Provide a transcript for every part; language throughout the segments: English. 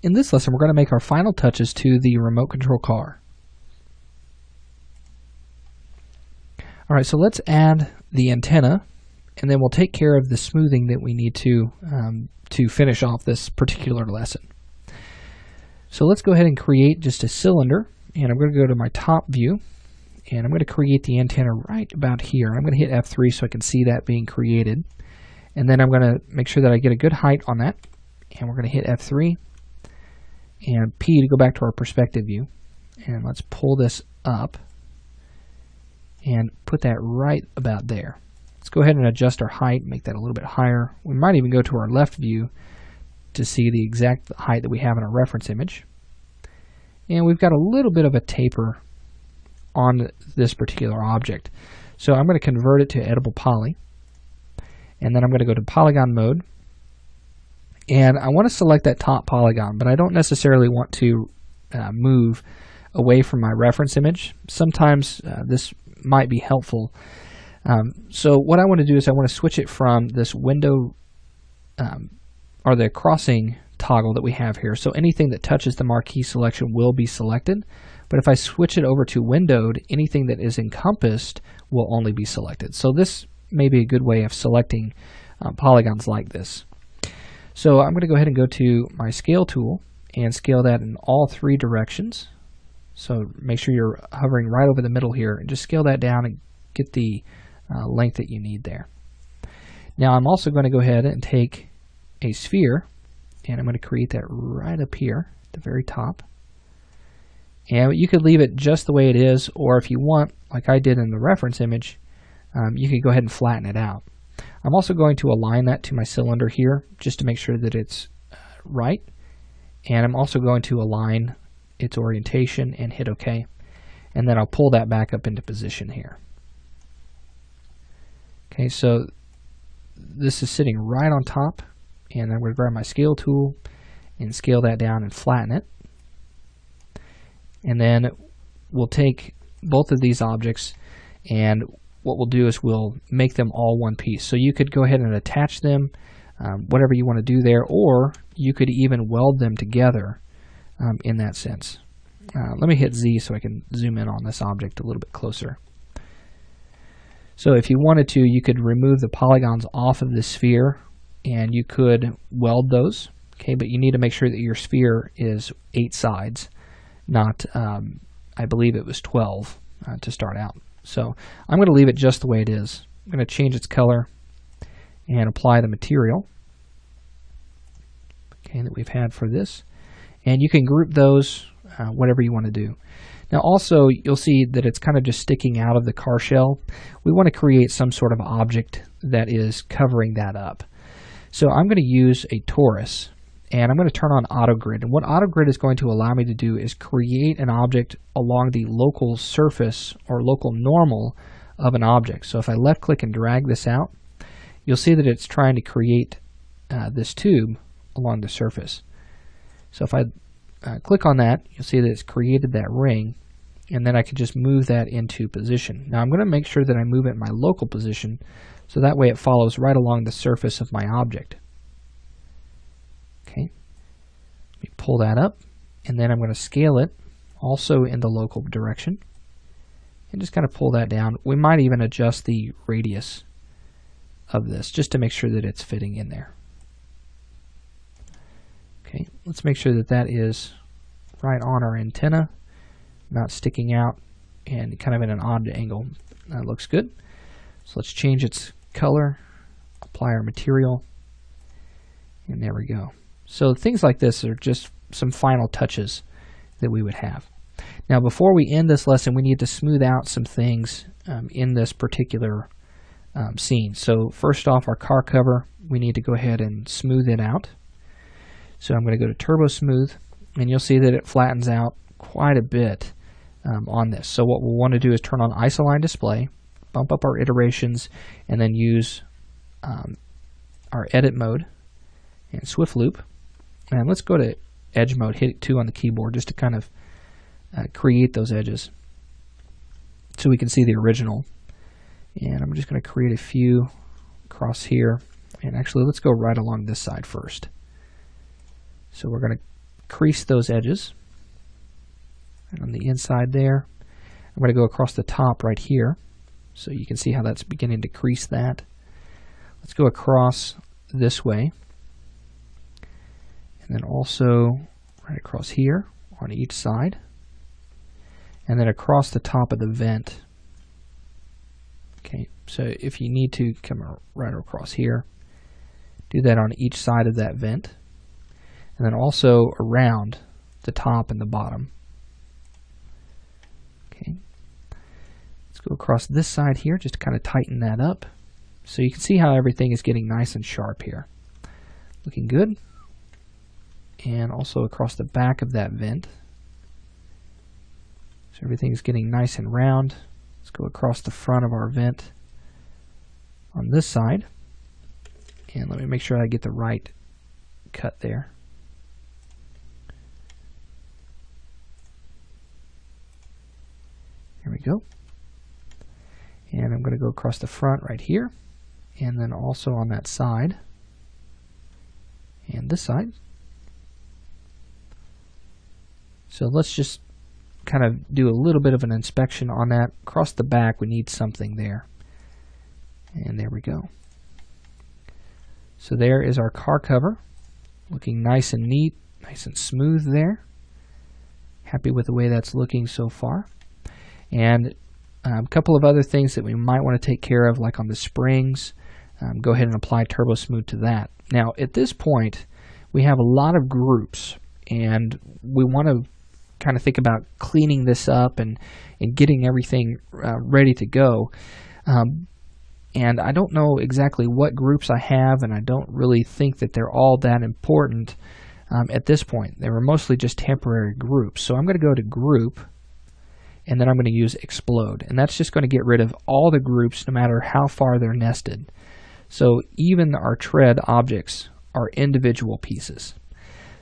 in this lesson, we're going to make our final touches to the remote control car. All right, so let's add the antenna, and then we'll take care of the smoothing that we need to finish off this particular lesson. So let's go ahead and create just a cylinder, and I'm going to go to my top view, and I'm going to create the antenna right about here. I'm going to hit F3 so I can see that being created, and then I'm going to make sure that I get a good height on that, and we're going to hit F3 and P to go back to our perspective view, and let's pull this up and put that right about there. Let's go ahead and adjust our height, make that a little bit higher. We might even go to our left view to see the exact height that we have in our reference image. And we've got a little bit of a taper on this particular object. So I'm going to convert it to editable poly. And then I'm going to go to polygon mode. And I want to select that top polygon, but I don't necessarily want to move away from my reference image. Sometimes this might be helpful. So what I want to do is I want to switch it from this window or the crossing toggle that we have here. So anything that touches the marquee selection will be selected. But if I switch it over to windowed, anything that is encompassed will only be selected. So this may be a good way of selecting polygons like this. So I'm going to go ahead and go to my scale tool and scale that in all three directions. So make sure you're hovering right over the middle here and just scale that down and get the length that you need there. Now I'm also going to go ahead and take a sphere and I'm going to create that right up here at the very top. And you could leave it just the way it is, or if you want, like I did in the reference image, you could go ahead and flatten it out. I'm also going to align that to my cylinder here just to make sure that it's right. And I'm also going to align its orientation and hit OK. And then I'll pull that back up into position here. Okay, so this is sitting right on top, and I'm going to grab my scale tool and scale that down and flatten it. And then we'll take both of these objects, and what we'll do is we'll make them all one piece. So you could go ahead and attach them, whatever you want to do there, or you could even weld them together in that sense. Let me hit Z so I can zoom in on this object a little bit closer. So if you wanted to, you could remove the polygons off of the sphere and you could weld those. Okay, but you need to make sure that your sphere is 8 sides, not, I believe it was 12 to start out. So I'm going to leave it just the way it is. I'm going to change its color and apply the material, okay, that we've had for this. And you can group those whatever you want to do. Now also, you'll see that it's kind of just sticking out of the car shell. We want to create some sort of object that is covering that up. So I'm going to use a torus, and I'm going to turn on AutoGrid. And what AutoGrid is going to allow me to do is create an object along the local surface or local normal of an object. So if I left click and drag this out, you'll see that it's trying to create this tube along the surface. So if I click on that, you'll see that it's created that ring, and then I can just move that into position. Now I'm going to make sure that I move it in my local position, so that way it follows right along the surface of my object. Okay, let me pull that up, and then I'm going to scale it also in the local direction, and just kind of pull that down. We might even adjust the radius of this just to make sure that it's fitting in there. Okay, let's make sure that that is right on our antenna, not sticking out and kind of in an odd angle. That looks good. So let's change its color, apply our material, and there we go. So things like this are just some final touches that we would have. Now before we end this lesson, we need to smooth out some things in this particular scene. So first off, our car cover, we need to go ahead and smooth it out. So I'm going to go to Turbo Smooth, and you'll see that it flattens out quite a bit on this. So what we'll want to do is turn on Isoline Display, bump up our iterations, and then use our Edit mode and Swift Loop. And let's go to Edge mode, hit 2 on the keyboard just to kind of create those edges so we can see the original. And I'm just going to create a few across here. And actually, let's go right along this side first. So we're going to crease those edges. And on the inside there, I'm going to go across the top right here, so you can see how that's beginning to crease that. Let's go across this way, and then also right across here on each side, and then across the top of the vent. Okay, so if you need to come right across here, do that on each side of that vent, and then also around the top and the bottom. Okay, let's go across this side here just to kind of tighten that up. So you can see how everything is getting nice and sharp here. Looking good. And also across the back of that vent. So everything is getting nice and round. Let's go across the front of our vent on this side. And let me make sure I get the right cut there. Here we go. And I'm going to go across the front right here, and then also on that side, and this side. So let's just kind of do a little bit of an inspection on that. Across the back, we need something there. And there we go. So there is our car cover, looking nice and neat, nice and smooth there. Happy with the way that's looking so far. And a couple of other things that we might want to take care of, like on the springs, go ahead and apply Turbo Smooth to that. Now, at this point, we have a lot of groups, and we want to kind of think about cleaning this up and getting everything ready to go. And I don't know exactly what groups I have, and I don't really think that they're all that important at this point. They were mostly just temporary groups. So I'm going to go to Group, and then I'm going to use Explode. And that's just going to get rid of all the groups no matter how far they're nested. So even our tread objects are individual pieces.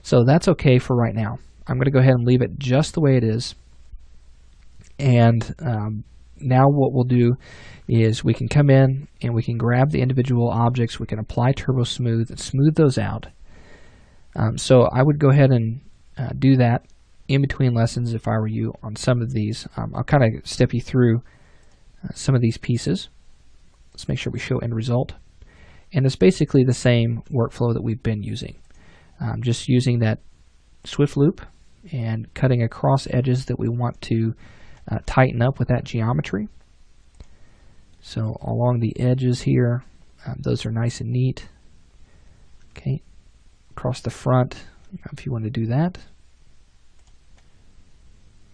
So that's okay for right now. I'm going to go ahead and leave it just the way it is. And now what we'll do is we can come in and we can grab the individual objects. We can apply Turbo Smooth and smooth those out. So I would go ahead and do that in between lessons if I were you on some of these. I'll kind of step you through some of these pieces. Let's make sure we show end result. And it's basically the same workflow that we've been using. Just using that Swift Loop and cutting across edges that we want to tighten up with that geometry. So along the edges here, those are nice and neat. Okay, across the front, if you want to do that.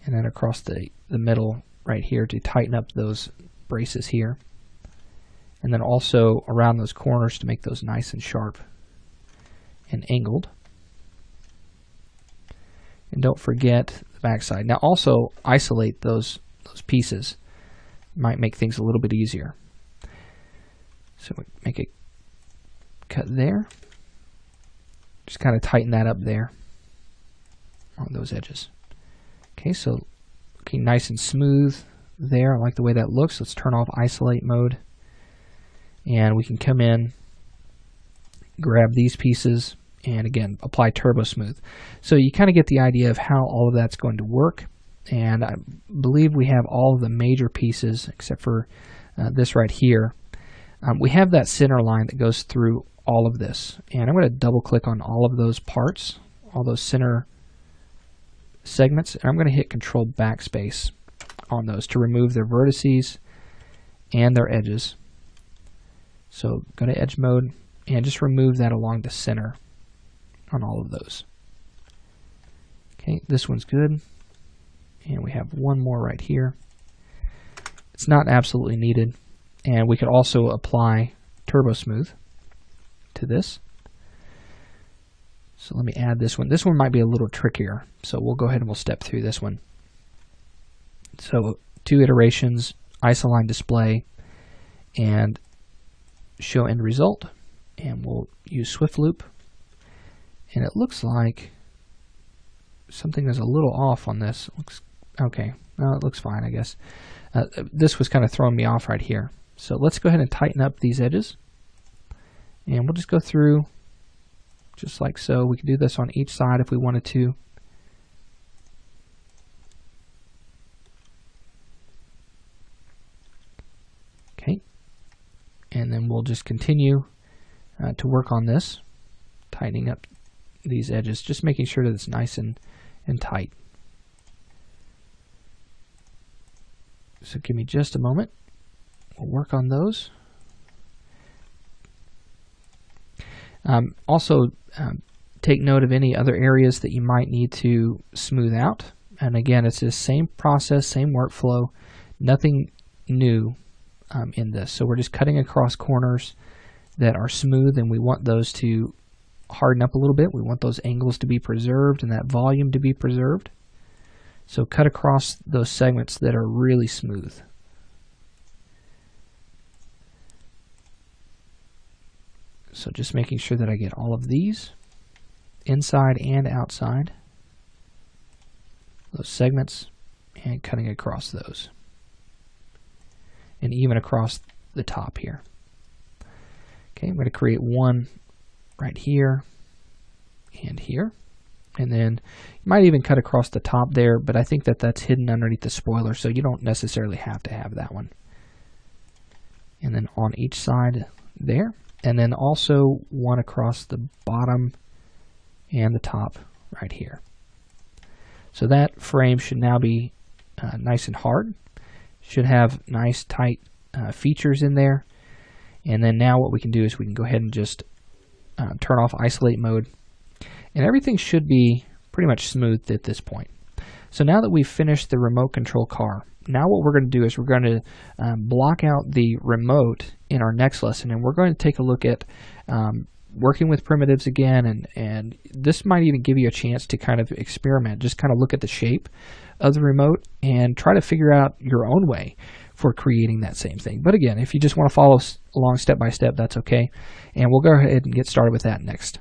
And then across the middle right here to tighten up those braces here. And then also around those corners to make those nice and sharp and angled. And don't forget the backside. Now also isolate those pieces. Might make things a little bit easier. So make a cut there. Just kind of tighten that up there on those edges. Okay, so looking nice and smooth there. I like the way that looks. Let's turn off isolate mode. And we can come in, grab these pieces, and again, apply Turbo Smooth. So you kind of get the idea of how all of that's going to work. And I believe we have all of the major pieces except for this right here. We have that center line that goes through all of this. And I'm going to double click on all of those parts, all those center segments, and I'm going to hit Control Backspace on those to remove their vertices and their edges. So go to Edge Mode and just remove that along the center on all of those. Okay, this one's good. And we have one more right here. It's not absolutely needed. And we could also apply Turbo Smooth to this. So let me add this one. This one might be a little trickier. So we'll go ahead and we'll step through this one. So 2 iterations, isoline display, and show end result. And we'll use Swift Loop. And it looks like something is a little off on this. It looks okay. No, it looks fine, I guess. This was kind of throwing me off right here. So let's go ahead and tighten up these edges. And we'll just go through just like so. We can do this on each side if we wanted to. Okay, and then we'll just continue to work on this, tightening up these edges, just making sure that it's nice and tight. So give me just a moment. We'll work on those. Also, take note of any other areas that you might need to smooth out. And again, it's the same process, same workflow, nothing new in this. So we're just cutting across corners that are smooth, and we want those to harden up a little bit. We want those angles to be preserved and that volume to be preserved. So cut across those segments that are really smooth. So just making sure that I get all of these, inside and outside, those segments, and cutting across those. And even across the top here. Okay, I'm going to create one right here and here. And then you might even cut across the top there, but I think that that's hidden underneath the spoiler, so you don't necessarily have to have that one. And then on each side there. And then also one across the bottom and the top right here. So that frame should now be nice and hard. Should have nice tight features in there. And then now what we can do is we can go ahead and just turn off isolate mode. And everything should be pretty much smoothed at this point. So now that we've finished the remote control car, now what we're going to do is we're going to block out the remote in our next lesson, and we're going to take a look at working with primitives again, and this might even give you a chance to kind of experiment, just kind of look at the shape of the remote and try to figure out your own way for creating that same thing. But again, if you just want to follow along step by step, that's okay, and we'll go ahead and get started with that next.